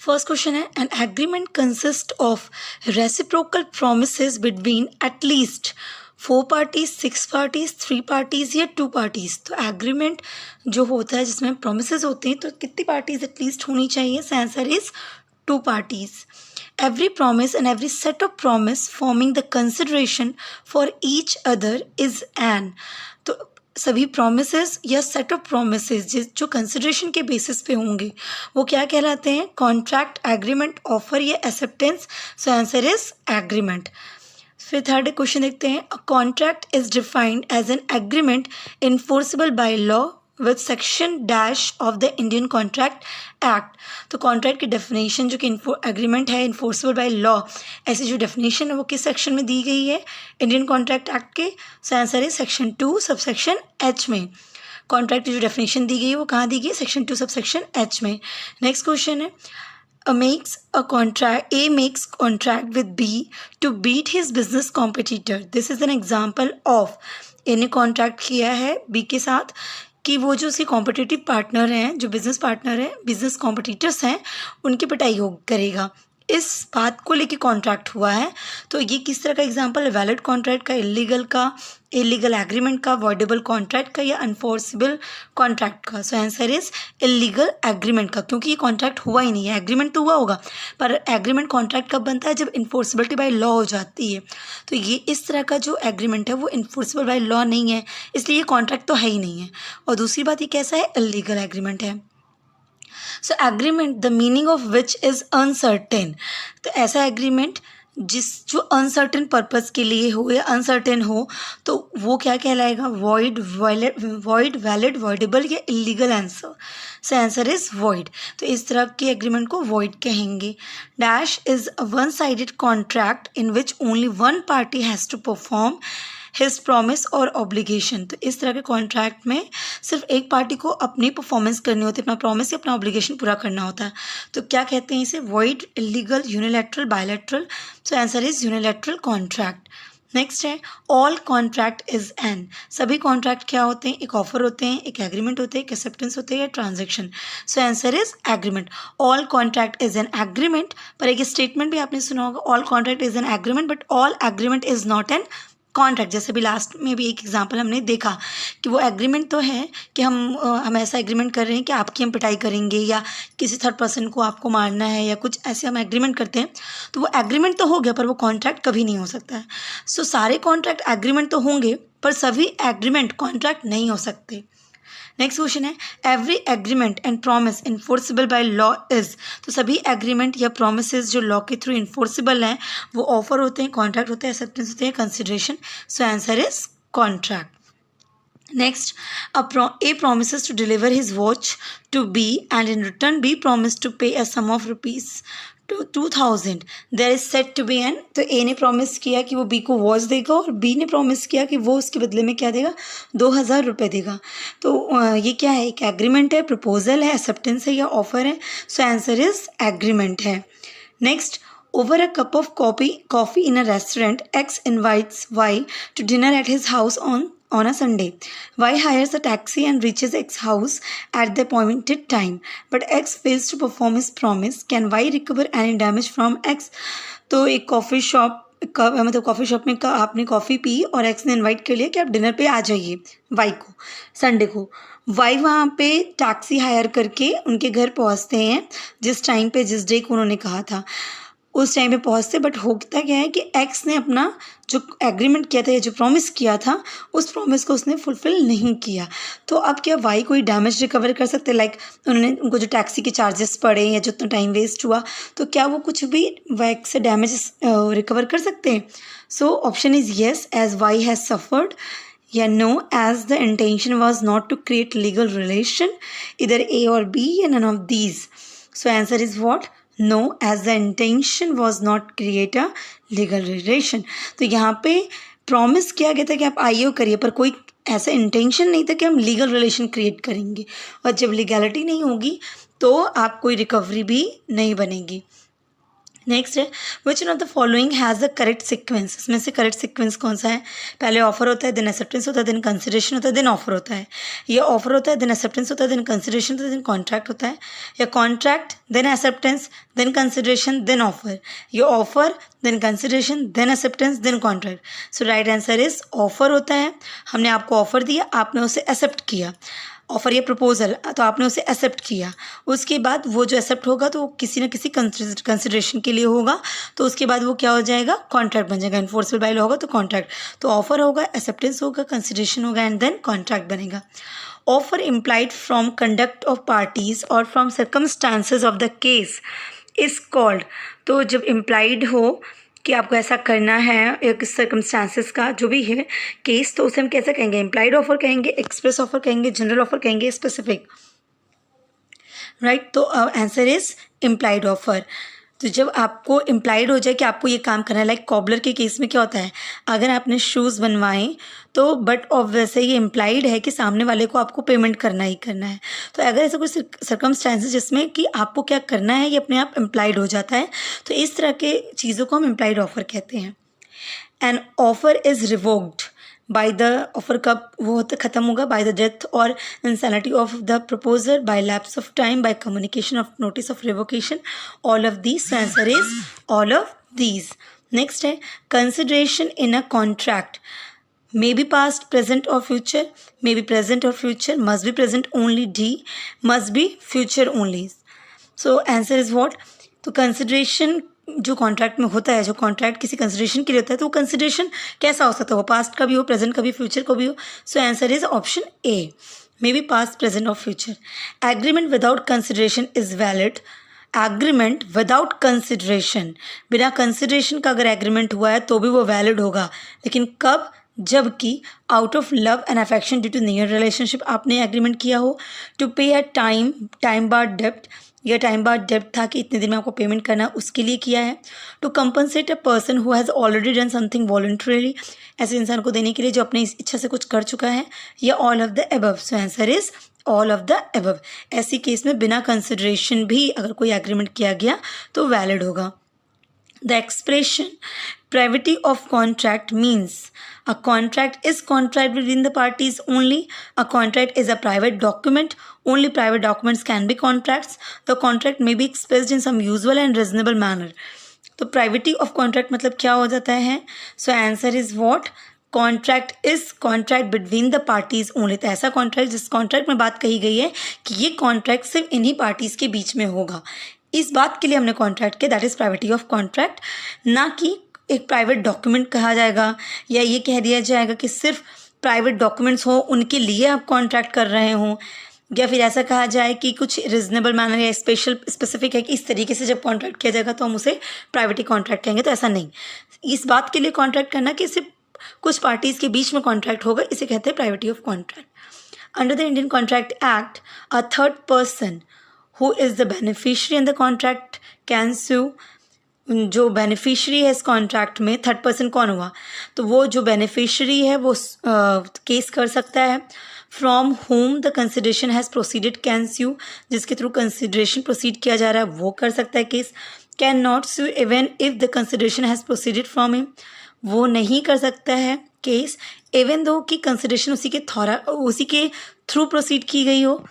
First question है, an agreement consist of reciprocal promises between at least 4 parties, 6 parties, 3 parties या 2 parties. तो agreement जो होता है जिसमें प्रोमिसेस होते हैं तो कितनी पार्टीज एटलीस्ट होनी चाहिए? सो answer is 2 parties. Every promise and every set of promise forming the consideration for each other is an। तो सभी प्रोमिसेस या सेट ऑफ प्रोमिसेस जो कंसिडरेशन के बेसिस पे होंगे वो क्या कहलाते हैं? कॉन्ट्रैक्ट, एग्रीमेंट, ऑफर या acceptance. So answer is agreement. फिर थर्ड क्वेश्चन देखते हैं, a contract is defined as an agreement enforceable by law with section dash of the Indian contract act. तो कॉन्ट्रैक्ट की डेफिनेशन जो कि एग्रीमेंट है enforceable by law, ऐसी जो डेफिनेशन है वो किस सेक्शन में दी गई है? इंडियन कॉन्ट्रैक्ट एक्ट के। सो आंसर है सेक्शन 2 सबसेक्शन एच में। कॉन्ट्रैक्ट की जो डेफिनेशन दी गई है वो कहाँ दी गई है? सेक्शन 2 सबसेक्शन एच में। नेक्स्ट क्वेश्चन है, A makes contract with B to beat his business competitor. This is an example of, A ने कॉन्ट्रैक्ट किया है B के साथ कि वो जो उसके कॉम्पिटिटिव पार्टनर हैं, जो बिजनेस पार्टनर हैं, बिजनेस कॉम्पिटिटर्स हैं, उनकी पिटाई करेगा। इस बात को लेके कॉन्ट्रैक्ट हुआ है। तो ये किस तरह का एग्जांपल है? वैलिड कॉन्ट्रैक्ट का, इलीगल का, इलीगल एग्रीमेंट का, वॉइडेबल कॉन्ट्रैक्ट का या अनफोर्सेबल कॉन्ट्रैक्ट का। सो आंसर इज इलीगल एग्रीमेंट का, क्योंकि ये कॉन्ट्रैक्ट हुआ ही नहीं है। एग्रीमेंट तो हुआ होगा पर एग्रीमेंट कॉन्ट्रैक्ट कब बनता है? जब इन्फोर्सिबिलिटी बाय लॉ हो जाती है। तो ये इस तरह का जो एग्रीमेंट है वो इन्फोर्सिबल बाय लॉ नहीं है, इसलिए ये कॉन्ट्रैक्ट तो है ही नहीं है। और दूसरी बात ये कैसा है? इलीगल एग्रीमेंट है। So agreement the meaning of which is uncertain. तो ऐसा एग्रीमेंट जो अनसर्टेन पर्पस के लिए हो या अनसर्टेन हो तो वो क्या कहलाएगा? वॉइड, वैलिड, वॉइडेबल या illegal answer. So answer is void. तो इस तरह के एग्रीमेंट को वॉइड कहेंगे। Dash is a one sided contract in which only one party has to perform his promise और ऑब्लिगेशन। तो इस तरह के कॉन्ट्रैक्ट में सिर्फ एक पार्टी को अपनी परफॉर्मेंस करनी होती है, अपना प्रॉमिस या अपना ऑब्लिगेशन पूरा करना होता है। तो क्या कहते हैं इसे? Void, illegal, unilateral, bilateral. So answer is unilateral contract. Next है, ऑल कॉन्ट्रैक्ट इज एन। सभी कॉन्ट्रैक्ट क्या होते हैं? एक ऑफर होते हैं, एक एग्रीमेंट होते हैं, एक एक्सेप्टेंस होते हैं या transaction. So answer is agreement. All contract is an agreement. पर एक स्टेटमेंट भी आपने सुना होगा, all contract is an agreement but all agreement is not an contract. जैसे भी लास्ट में भी एक एग्जांपल हमने देखा कि वो एग्रीमेंट तो है कि हम ऐसा एग्रीमेंट कर रहे हैं कि आपकी हम पिटाई करेंगे या किसी थर्ड पर्सन को आपको मारना है या कुछ ऐसे हम एग्रीमेंट करते हैं, तो वो एग्रीमेंट तो हो गया पर वो कॉन्ट्रैक्ट कभी नहीं हो सकता है। सो सारे कॉन्ट्रैक्ट एग्रीमेंट तो होंगे पर सभी एग्रीमेंट कॉन्ट्रैक्ट नहीं हो सकते। नेक्स्ट क्वेश्चन है, every agreement and promise enforceable by law is. तो सभी एग्रीमेंट या प्रोमिसेस जो लॉ के थ्रू इन्फोर्सिबल हैं वो ऑफर होते हैं, कॉन्ट्रैक्ट होते हैं, एक्सेप्टेंस होते हैं, consideration. So answer is contract. Next, A promises to deliver his watch to B and in return B promised to pay a sum of rupees 2000. There is said to be an। तो A ने promise किया कि वो B को watch देगा और B ने promise किया कि वो उसके बदले में क्या देगा? 2000 रुपये देगा। तो ये क्या है? एक एग्रीमेंट है, प्रपोजल है, एक्सेप्टेंस है या ऑफर है। सो आंसर इज एग्रीमेंट है। Next, over a cup of coffee in a restaurant, X invites Y to dinner at his house on a Sunday. Y hires a taxi and reaches X's house at the appointed time, but X fails to perform his promise. Can Y recover any damage from X? तो एक coffee shop में आपने coffee P और x ने invite कर लिया कि आप डिनर पे आ जाइए वाई को, संडे को। वाई वहाँ पे टैक्सी हायर करके उनके घर पहुँचते हैं जिस टाइम पे, जिस डे को उन्होंने कहा था उस टाइम पे पहुँचते। बट होता क्या है कि एक्स ने अपना जो एग्रीमेंट किया था या जो प्रॉमिस किया था उस प्रॉमिस को उसने फुलफ़िल नहीं किया। तो अब क्या वाई कोई डैमेज रिकवर कर सकते? लाइक उनको जो टैक्सी के चार्जेस पड़े या जितना टाइम वेस्ट हुआ, तो क्या वो कुछ भी वाई से डैमेज रिकवर कर सकते हैं? So option is yes, as Y has suffered, या no, as the intention was not to create legal relation, इधर ए और बी या none of these. So answer is what? No, as the intention was not create a legal relation. तो यहाँ पे promise किया गया था कि आप आइए करिए, पर कोई ऐसा इंटेंशन नहीं था कि हम लीगल रिलेशन क्रिएट करेंगे। और जब लीगैलिटी नहीं होगी तो आप कोई रिकवरी भी नहीं बनेगी। नेक्स्ट है which one of the following has the correct sequence. इसमें से करेक्ट सिक्वेंस कौन सा है? पहले ऑफर होता है, देन एक्सेप्टेंस होता है, देन कंसिडरेशन होता है, देन ऑफर होता है। ये ऑफर होता है, देन एक्सेप्टेंस होता है, देन कंसिडरेशन होता है, देन कॉन्ट्रैक्ट होता है। या contract then acceptance then consideration then offer. ये offer then consideration then acceptance then contract. So right answer is offer होता है। हमने आपको ऑफर दिया, आपने उसे एक्सेप्ट किया, ऑफर या प्रपोजल, तो आपने उसे एक्सेप्ट किया। उसके बाद वो जो एक्सेप्ट होगा तो वो किसी न किसी कंसिडरेशन के लिए होगा, तो उसके बाद वो क्या हो जाएगा? कॉन्ट्रैक्ट बन जाएगा। इन्फोर्सेबल बाय लॉ होगा तो कॉन्ट्रैक्ट, तो ऑफर होगा, एक्सेप्टेंस होगा, कंसिडरेशन होगा एंड देन कॉन्ट्रैक्ट बनेगा। Offer implied from conduct of parties और from circumstances of the case is called. तो जब इम्प्लाइड हो कि आपको ऐसा करना है, एक सर्कमस्टांसेस का जो भी है केस, तो उसे हम कैसे कहेंगे? इम्प्लाइड ऑफर कहेंगे, एक्सप्रेस ऑफर कहेंगे, जनरल ऑफर कहेंगे, स्पेसिफिक, राइट। तो आंसर इज इम्प्लाइड ऑफर। तो जब आपको इम्प्लाइड हो जाए कि आपको ये काम करना है, लाइक कॉबलर के केस में क्या होता है, अगर आपने शूज़ बनवाएं तो बट ऑब्वियसली ये इम्प्लाइड है कि सामने वाले को आपको पेमेंट करना ही करना है। तो अगर ऐसा कोई सर्कमस्टांसेस जिसमें कि आपको क्या करना है ये अपने आप इम्प्लाइड हो जाता है, तो इस तरह के चीज़ों को हम इम्प्लाइड ऑफर कहते हैं। An offer is revoked by the, offer कब वो ख़त्म होगा? बाय द डेथ और insanity of the proposer, by lapse of time, by communication of notice of revocation, all of these. Answer is all of these. Next है consideration in a contract may be past, present or future, may be present or future, must be present only, D, must be future only. So answer is what? तो consideration जो contract में होता है, जो contract किसी consideration के लिए होता है, तो वो कंसिडरेशन कैसा हो सकता है? वो पास्ट का भी हो, प्रेजेंट का भी, फ्यूचर का भी हो। So answer is option A, may be past, present और future. Agreement without consideration is valid. Agreement without consideration, बिना कंसिडरेशन का अगर एग्रीमेंट हुआ है तो भी वो वैलिड होगा, लेकिन कब? जबकि out of love and affection due to near relationship आपने एग्रीमेंट किया हो। टू पे अ टाइम बार डेप्ट, यह टाइम बार डेप्ट था कि इतने दिन में आपको पेमेंट करना है, उसके लिए किया है। To compensate a person who has already done something voluntarily, ऐसे इंसान को देने के लिए जो अपनी इच्छा से कुछ कर चुका है, या all of the above. So answer is all of the above. ऐसी केस में बिना कंसिडरेशन भी अगर कोई एग्रीमेंट किया गया तो वैलिड होगा। The expression privity of contract means a contract is contract between the parties only. A contract is a private document. Only private documents can be contracts. The contract may be expressed in some usual and reasonable manner. तो प्राइवेटी of contract मतलब क्या हो जाता है? सो answer is what? Contract is contract between the parties only. तो ऐसा contract जिस contract में बात कही गई है कि ये कॉन्ट्रैक्ट सिर्फ इन्हीं पार्टीज के बीच में होगा, इस बात के लिए हमने कॉन्ट्रैक्ट किया, दैट इज प्राइवेटी ऑफ कॉन्ट्रैक्ट। ना कि एक प्राइवेट डॉक्यूमेंट कहा जाएगा या ये कह दिया जाएगा कि सिर्फ प्राइवेट डॉक्यूमेंट्स हो उनके लिए आप कॉन्ट्रैक्ट कर रहे हों, या फिर ऐसा कहा जाए कि कुछ रिजनेबल मैनर या स्पेसिफिक है कि इस तरीके से जब कॉन्ट्रैक्ट किया जाएगा तो हम उसे प्राइवेटी कॉन्ट्रैक्ट कहेंगे। तो ऐसा नहीं, इस बात के लिए कॉन्ट्रैक्ट करना कि सिर्फ कुछ पार्टीज के बीच में कॉन्ट्रैक्ट होगा, इसे कहते हैं privity of contract. Under the Indian contract act a third person who is the beneficiary in the contract can sue। जो बेनिफिशरी है इस कॉन्ट्रैक्ट में, थर्ड पर्सन कौन हुआ? तो वो जो बेनिफिशरी है वो केस कर सकता है। From whom the consideration has proceeded can sue, जिसके थ्रू कंसिडरेशन प्रोसीड किया जा रहा है वो कर सकता है case. Can not sue even if the consideration has proceeded from him, वो नहीं कर सकता है केस इवन दो कि कंसिडरेशन उसी के थ्रू प्रोसीड की गई हो।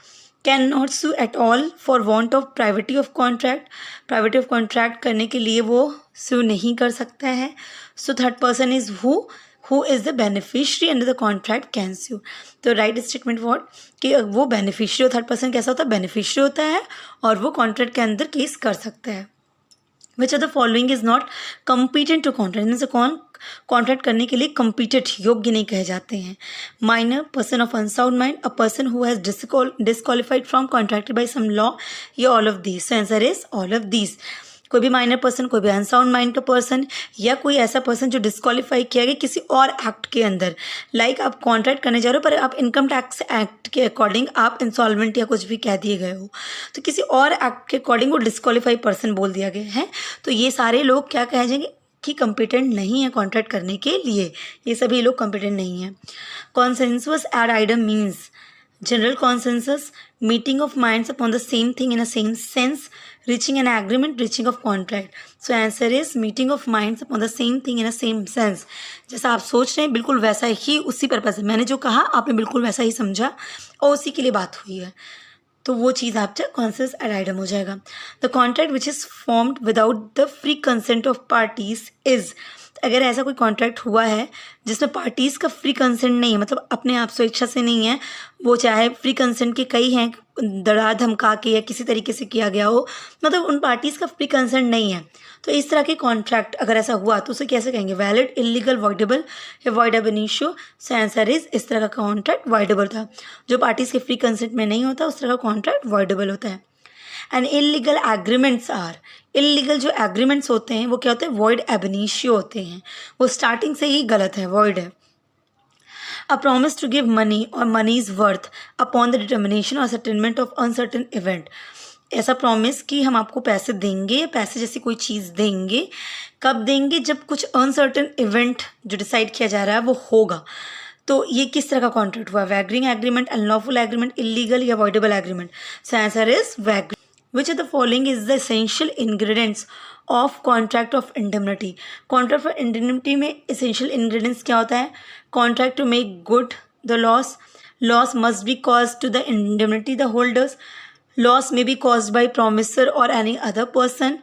Can not sue at all for want of privity of contract, privity of contract करने के लिए वो sue नहीं कर सकता है। So third person is who is the beneficiary under the contract can sue। तो राइट स्टेटमेंट वॉट कि वो बेनिफिशरी, थर्ड पर्सन कैसा होता है? बेनिफिशरी होता है और वो कॉन्ट्रैक्ट के अंदर केस कर सकता है। Which are the following is not competent to contract, इनमें से कौन कॉन्ट्रैक्ट करने के लिए कम्पीटेंट, योग्य नहीं कहे जाते हैं? Minor, person of unsound mind, a person who has disqualified from contracted by some law, या all of these. So answer is all of these. कोई भी माइनर पर्सन, कोई भी अनसाउंड माइंड का पर्सन, या कोई ऐसा पर्सन जो डिस्क्वालीफाई किया गया किसी और एक्ट के अंदर। लाइक आप कॉन्ट्रैक्ट करने जा रहे हो पर आप इनकम टैक्स एक्ट के अकॉर्डिंग आप इंसॉल्वेंट या कुछ भी कह दिए गए हो, तो किसी और एक्ट के अकॉर्डिंग वो डिस्क्वालीफाई पर्सन बोल दिया गया है, तो ये सारे लोग क्या कहे जाएंगे कि कंपिटेंट नहीं है कॉन्ट्रैक्ट करने के लिए, ये सभी लोग कंपिटेंट नहीं है। Consensus ad idem means general consensus, meeting of minds upon the same thing in a same sense, reaching an agreement, reaching of contract. So answer is meeting of minds upon the same thing in a same sense. जैसा आप सोच रहे हैं बिल्कुल वैसा ही, उसी purpose से मैंने जो कहा आपने बिल्कुल वैसा ही समझा और उसी के लिए बात हुई है, तो वो चीज़ आपका कॉन्सेंस एडाइडम हो जाएगा. The contract which is formed without the free consent of parties is, अगर ऐसा कोई कॉन्ट्रैक्ट हुआ है जिसमें पार्टीज़ का फ्री कंसेंट नहीं है, मतलब अपने आप स्वेच्छा से नहीं है, वो चाहे फ्री कंसेंट के कई हैं, डरा धमका के या किसी तरीके से किया गया हो, मतलब उन पार्टीज़ का फ्री कंसेंट नहीं है, तो इस तरह के कॉन्ट्रैक्ट अगर ऐसा हुआ तो उसे कैसे कहेंगे? वैलिड, इलीगल, वॉइडेबल या वॉइड अब इनिशियो. सो आंसर इज इस तरह का कॉन्ट्रैक्ट वॉइडेबल था. जो पार्टीज़ के फ्री कंसेंट में नहीं होता उस तरह का कॉन्ट्रैक्ट वॉइडेबल होता है. And illegal agreements are, illegal जो एग्रीमेंट्स होते हैं वो क्या होते हैं? वॉइड अब इनिशियो होते हैं, वो स्टार्टिंग से ही गलत है, वॉइड है. A promise to give money or money's worth upon the determination or settlement of uncertain event. ऐसा प्रॉमिस कि हम आपको पैसे देंगे, पैसे जैसी कोई चीज़ देंगे, कब देंगे? जब कुछ अनसर्टन इवेंट जो डिसाइड किया जा रहा है वो होगा. तो ये किस तरह का कॉन्ट्रैक्ट हुआ? Wagering agreement, unlawful agreement, illegal या avoidable agreement. So answer is wagering. Which of the following is the essential ingredients of contract of indemnity? Contract of indemnity में essential ingredients क्या होता है? Contract to make good the loss. Loss must be caused to the indemnity the holders. Loss may be caused by promisor or any other person.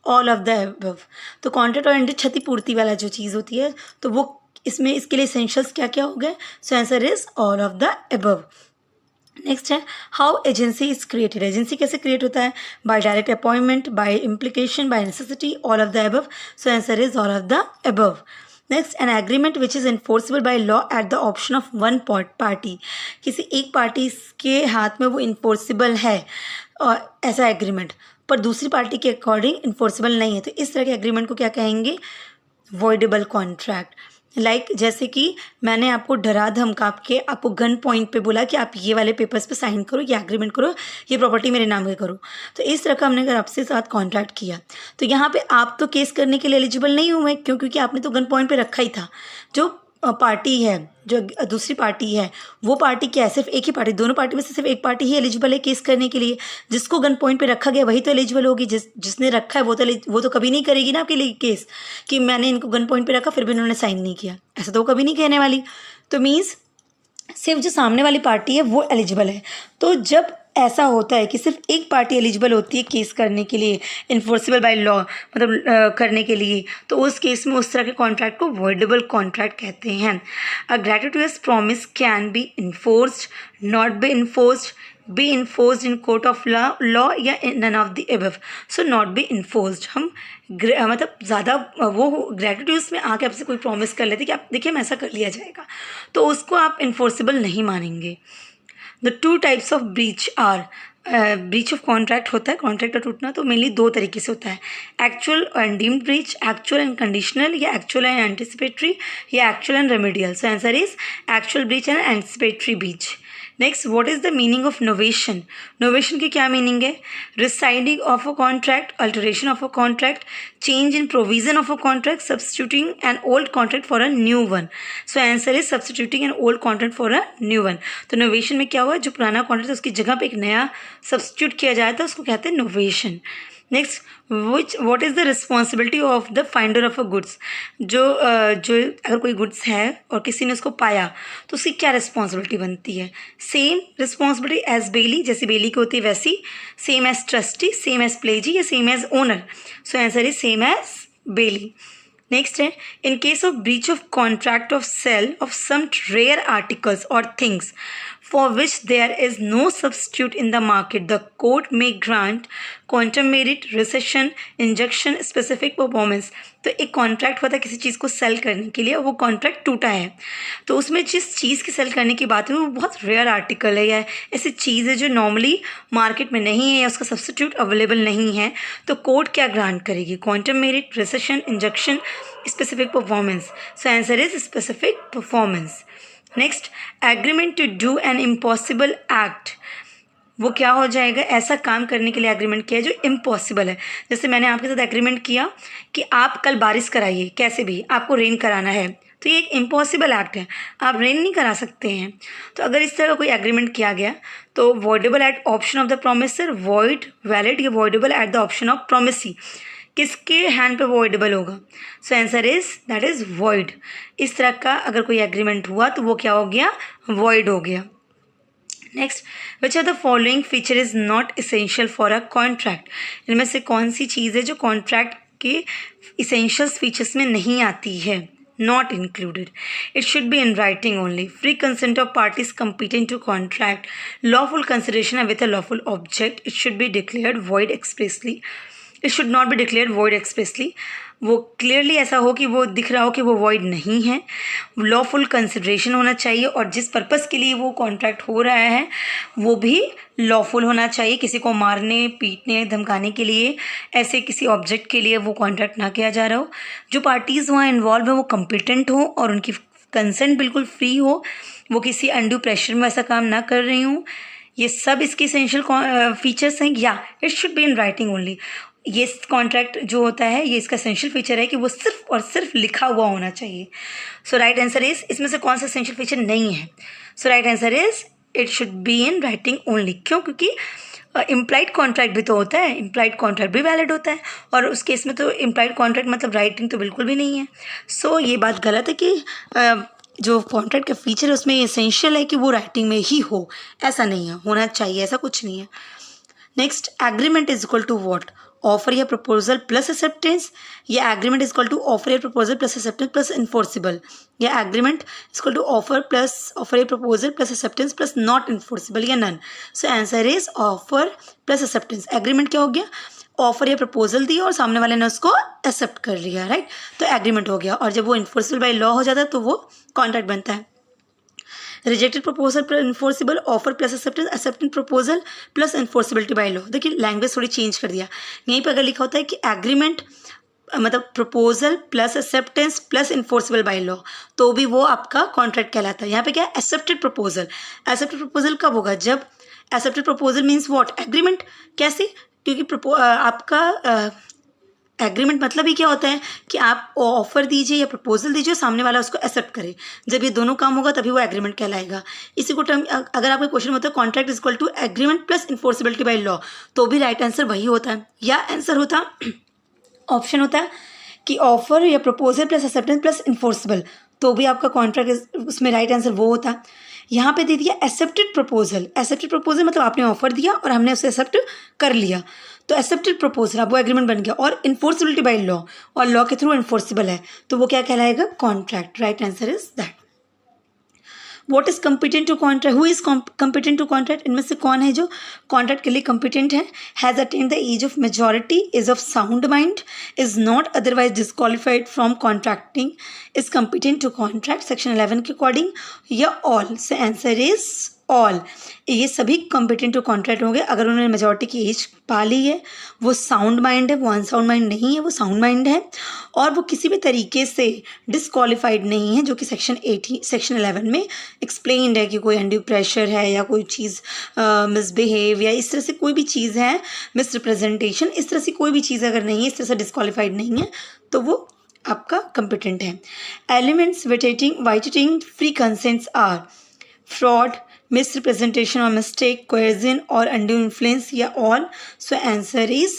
All of the above. तो contract और क्षतिपूर्ति वाला जो चीज़ होती है तो वो इसमें इसके लिए essentials क्या क्या हो गए? So answer is all of the above. Next है how agency is created. Agency कैसे क्रिएट होता है? By direct appointment, by implication, by necessity, all of the above. So answer is all of the above. Next, an agreement which is enforceable by law at the option of one party. किसी एक party के हाथ में वो enforceable है और ऐसा agreement, पर दूसरी पार्टी के अकॉर्डिंग इन्फोर्सिबल नहीं है, तो इस तरह के एग्रीमेंट को क्या कहेंगे? Voidable contract. लाइक जैसे कि मैंने आपको डरा धमका के आपको गन पॉइंट पे बोला कि आप ये वाले पेपर्स पे साइन करो, ये एग्रीमेंट करो, ये प्रॉपर्टी मेरे नाम पे करो, तो इस तरह का हमने अगर आपसे साथ कॉन्ट्रैक्ट किया तो यहाँ पे आप तो केस करने के लिए एलिजिबल नहीं हुए, क्योंकि आपने तो गन पॉइंट पे रखा ही था. जो पार्टी है, जो दूसरी पार्टी है, वो पार्टी क्या है? सिर्फ एक ही पार्टी, दोनों पार्टी में से सिर्फ एक पार्टी ही एलिजिबल है केस करने के लिए. जिसको गन पॉइंट पे रखा गया वही तो एलिजिबल होगी. जिसने रखा है वो तो कभी नहीं करेगी ना आपके लिए केस कि मैंने इनको गन पॉइंट पे रखा फिर भी उन्होंने साइन नहीं किया, ऐसा तो वो कभी नहीं कहने वाली. तो मीन्स सिर्फ जो सामने वाली पार्टी है वो एलिजिबल है. तो जब ऐसा होता है कि सिर्फ एक पार्टी एलिजिबल होती है केस करने के लिए, इन्फोर्सिबल बाय लॉ मतलब करने के लिए, तो उस केस में उस तरह के कॉन्ट्रैक्ट को वॉइडेबल कॉन्ट्रैक्ट कहते हैं. A gratuitous promise can be enforced, not be enforced, be enforced in court of law या none of the above. So not be enforced, हम मतलब ज़्यादा वो ग्रेट्यूटोरियस में आके आपसे कोई प्रॉमिस कर लेते कि आप देखिए हम ऐसा कर लिया जाएगा, तो उसको आप इन्फोर्सिबल नहीं मानेंगे. The two types of breach are, breach of contract होता है, कॉन्ट्रैक्ट का टूटना तो मेनली दो तरीके से होता है. Actual and deemed breach, actual and conditional, या एक्चुअल एंड एंटिसिपेटरी, या actual and remedial. So answer is actual breach and anticipatory breach. Next, what is the meaning of novation? Novation की क्या मीनिंग है? Residing of a contract, alteration of a contract, change in provision of a contract, substituting an old contract for a new one. So answer is substituting an old contract for a new one. तो novation में क्या हुआ? जो पुराना contract है उसकी जगह पे एक नया सब्स्टिट्यूट किया जाता है, उसको कहते हैं novation. Next, what is the responsibility of the finder of a goods? जो अगर कोई गुड्स है और किसी ने उसको पाया तो उसकी क्या रिस्पॉन्सिबिलिटी बनती है? सेम रिस्पॉन्सिबिलिटी एज बेली, जैसी बेली की होती है वैसी. Same as trustee, same as pledgee, या same as owner. So answer is same as bailee. Next है, in case of breach of contract of sale of some rare articles और things for which there is no substitute in the market, the court may grant quantum merit, recession, injunction, specific performance. तो एक contract होता है किसी चीज़ को cell करने के लिए, वो कॉन्ट्रैक्ट टूटा है तो उसमें जिस चीज़ की सेल करने की बात है वो बहुत रेयर आर्टिकल है या ऐसी चीज़ है जो नॉर्मली मार्केट में नहीं है या उसका सब्स्टिट्यूट अवेलेबल नहीं है, तो कोर्ट क्या ग्रांट करेगी? Quantum merit, rescission, injunction, specific performance. So answer is specific performance. Next, agreement to do an impossible act. वो क्या हो जाएगा? ऐसा काम करने के लिए एग्रीमेंट किया है जो इम्पॉसिबल है. जैसे मैंने आपके साथ एग्रीमेंट किया कि आप कल बारिश कराइए, कैसे भी आपको रेन कराना है, तो ये एक इम्पॉसिबल एक्ट है, आप रेन नहीं करा सकते हैं। तो अगर इस तरह का कोई एग्रीमेंट किया गया तो voidable at option of the promisor, void valid या voidable at the option of promisee, किसके हैंड पे वॉइडेबल होगा? So answer is that is void. इस तरह का अगर कोई एग्रीमेंट हुआ तो वो क्या हो गया? वॉइड हो गया। Next, which are the following feature is not essential for a contract? इनमें से कौन सी चीज़ है जो कॉन्ट्रैक्ट के इसेंशियल्स फीचर्स में नहीं आती है? Not included. It should be in writing only. Free consent of parties competing to contract. Lawful consideration with a lawful object. It should be declared void expressly. It should not be declared void expressly. वो clearly ऐसा हो कि वो दिख रहा हो कि वो void नहीं है. लॉफुल कंसिडरेशन होना चाहिए और जिस पर्पज़ के लिए वो कॉन्ट्रैक्ट हो रहा है वो भी लॉफुल होना चाहिए. किसी को मारने, पीटने, धमकाने के लिए, ऐसे किसी ऑब्जेक्ट के लिए वो कॉन्ट्रैक्ट ना किया जा रहा हो. जो पार्टीज़ वहाँ इन्वॉल्व हैं वो कम्पिटेंट हो और उनकी कंसेंट बिल्कुल फ्री हो, वो किसी अनड्यू प्रेशर में ऐसा काम ना कर रही हूँ. ये सब इसके एसेंशियल फीचर्स हैं. या it should be in writing only. ये कॉन्ट्रैक्ट जो होता है ये इसका एसेंशियल फीचर है कि वो सिर्फ और सिर्फ लिखा हुआ होना चाहिए. सो राइट आंसर इज, इसमें से कौन सा एसेंशियल फीचर नहीं है? So right answer is it should be in writing only. क्यों? क्योंकि इम्प्लाइड कॉन्ट्रैक्ट भी तो होता है, इम्प्लाइड कॉन्ट्रैक्ट भी वैलिड होता है और उस केस में तो इम्प्लाइड कॉन्ट्रैक्ट मतलब राइटिंग तो बिल्कुल भी नहीं है. सो ये बात गलत है कि जो कॉन्ट्रैक्ट का फीचर है उसमें एसेंशियल है कि वो राइटिंग में ही हो, ऐसा नहीं है, होना चाहिए, ऐसा कुछ नहीं है. Next, agreement is equal to what? Offer या प्रपोजल प्लस एक्सेप्टेंस, या agreement is equal to offer या proposal plus acceptance plus enforceable, या agreement is equal to offer या proposal plus acceptance plus not enforceable, या none. So answer is offer plus acceptance. Agreement क्या हो गया? Offer या proposal दिया और सामने वाले ने उसको एक्सेप्ट कर लिया, राइट? तो एग्रीमेंट हो गया. और जब वो इन्फोर्सिबल बाय लॉ हो जाता है तो वो कॉन्ट्रैक्ट बनता है. Rejected proposal plus enforceable, offer plus acceptance, accepted proposal plus enforceability by law. देखिए लैंग्वेज थोड़ी चेंज कर दिया. यहीं पर अगर लिखा होता है कि एग्रीमेंट मतलब proposal plus acceptance plus enforceable by law तो भी वो आपका कॉन्ट्रैक्ट कहलाता है. यहाँ पे क्या है? Accepted proposal. एक्सेप्टेड प्रपोजल कब होगा? जब accepted proposal means what? Agreement. कैसे? क्योंकि आपका एग्रीमेंट मतलब ही क्या होता है कि आप ऑफर दीजिए या प्रपोजल दीजिए, सामने वाला उसको एक्सेप्ट करे. जब ये दोनों काम होगा तभी वो एग्रीमेंट कहलाएगा. इसी को टर्म अगर आपका क्वेश्चन होता है contract is equal to agreement plus enforceability by law तो भी राइट आंसर वही होता है. या आंसर होता ऑप्शन होता है कि ऑफर या proposal plus acceptance plus enforceable तो भी आपका कॉन्ट्रैक्ट उसमें राइट आंसर वो होता. यहाँ पे दे दिया एक्सेप्टेड प्रपोजल. एक्सेप्टेड प्रपोजल मतलब आपने ऑफर दिया और हमने उसे एक्सेप्ट कर लिया तो एक्सेप्टेड प्रपोजल, अब वो एग्रीमेंट बन गया. और इन्फोर्सिबिलिटी बाय लॉ, और लॉ के थ्रू इन्फोर्सिबल है तो वो क्या कहलाएगा? Contract. Right answer is that. What is competent to contract? Who is competent to contract? इनमें से कौन है जो कॉन्ट्रैक्ट के लिए कम्पिटेंट है? Has attained the age of majority, is of sound mind, is not otherwise disqualified from contracting, is competent to contract section 11 के according, या all. So answer is all. ये सभी कम्पिटेंट टू कॉन्ट्रैक्ट होंगे अगर उन्होंने majority की as पा ली है, वो साउंड माइंड है, वो अनसाउंड माइंड नहीं है, वो साउंड माइंड है, और वो किसी भी तरीके से डिस्क्वालिफाइड नहीं है, जो कि सेक्शन 11 में एक्सप्लेन्ड है कि कोई अनड्यू प्रेशर है या कोई चीज़ मिसबिहेव या इस तरह से कोई भी चीज़ है, मिस रिप्रेजेंटेशन, इस तरह से कोई भी चीज़ अगर नहीं है, इस तरह से डिस्क्वालिफाइड नहीं है तो वो आपका कम्पिटेंट है. Elements vitiating free consents are fraud, misrepresentation or mistake, coercion or undue influence, या all. So answer is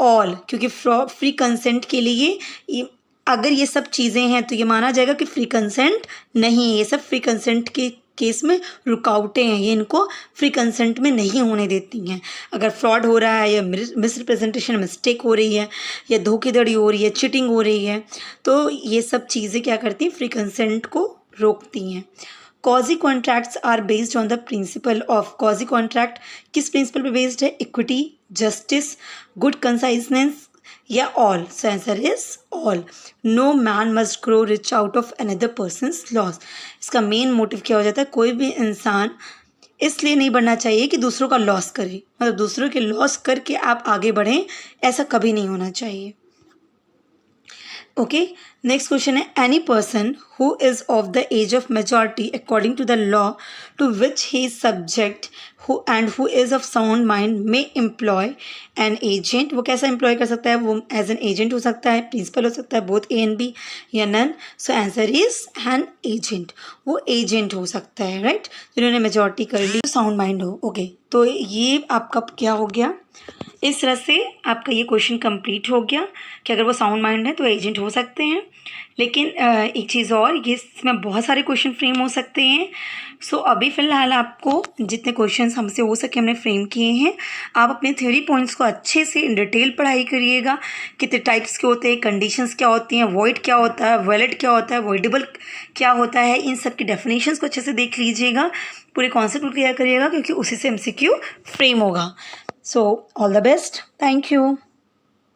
all. क्योंकि फ्री कंसेंट के लिए अगर ये सब चीज़ें हैं तो ये माना जाएगा कि फ्री कंसेंट नहीं है. ये सब फ्री कंसेंट के केस में रुकावटें हैं, ये इनको फ्री कंसेंट में नहीं होने देती हैं. अगर फ्रॉड हो रहा है या मिसरिप्रेजेंटेशन मिस्टेक हो रही है या धोखेधड़ी हो रही है, चीटिंग हो रही है, तो ये सब चीज़ें क्या करती हैं? फ्री कंसेंट को रोकती हैं. Quasi contracts are based on the principle of, quasi contract किस प्रिंसिपल पे बेस्ड है? इक्विटी, जस्टिस, गुड कंसाइजनेस, या all. So answer is all. No man must grow rich out of another person's loss. इसका main motive क्या हो जाता है? कोई भी इंसान इसलिए नहीं बढ़ना चाहिए कि दूसरों का लॉस करे, मतलब दूसरों के लॉस करके आप आगे बढ़ें, ऐसा कभी नहीं होना चाहिए. ओके, नेक्स्ट क्वेश्चन है any person who is of the age of majority according to the law to which he is subject who is of sound mind may employ an agent. वो कैसा एम्प्लॉय कर सकता है? वो as an agent हो सकता है, principal हो सकता है, बोथ ए एंड बी या none. So answer is an agent. वो एजेंट हो सकता है, राइट, जिन्होंने मेजॉरिटी कर ली, साउंड माइंड हो। ओके, तो ये आपका क्या हो गया? इस तरह से आपका ये क्वेश्चन कंप्लीट हो गया कि अगर वो साउंड माइंड है तो एजेंट हो सकते हैं। लेकिन एक चीज़ और, ये इसमें बहुत सारे क्वेश्चन फ्रेम हो सकते हैं। सो अभी फ़िलहाल आपको जितने क्वेश्चंस हमसे हो सके हमने फ्रेम किए हैं। आप अपने थ्योरी पॉइंट्स को अच्छे से इन डिटेल पढ़ाई करिएगा, कितने टाइप्स के होते हैं, कंडीशंस क्या होती हैं, वॉइड क्या होता है, वैलिड क्या होता है, वॉइडेबल क्या होता है, इन सब की डेफिनेशंस को अच्छे से देख लीजिएगा, पूरे कॉन्सेप्ट को क्लियर करिएगा, क्योंकि उसी से MCQ फ्रेम होगा। So all the best. Thank you.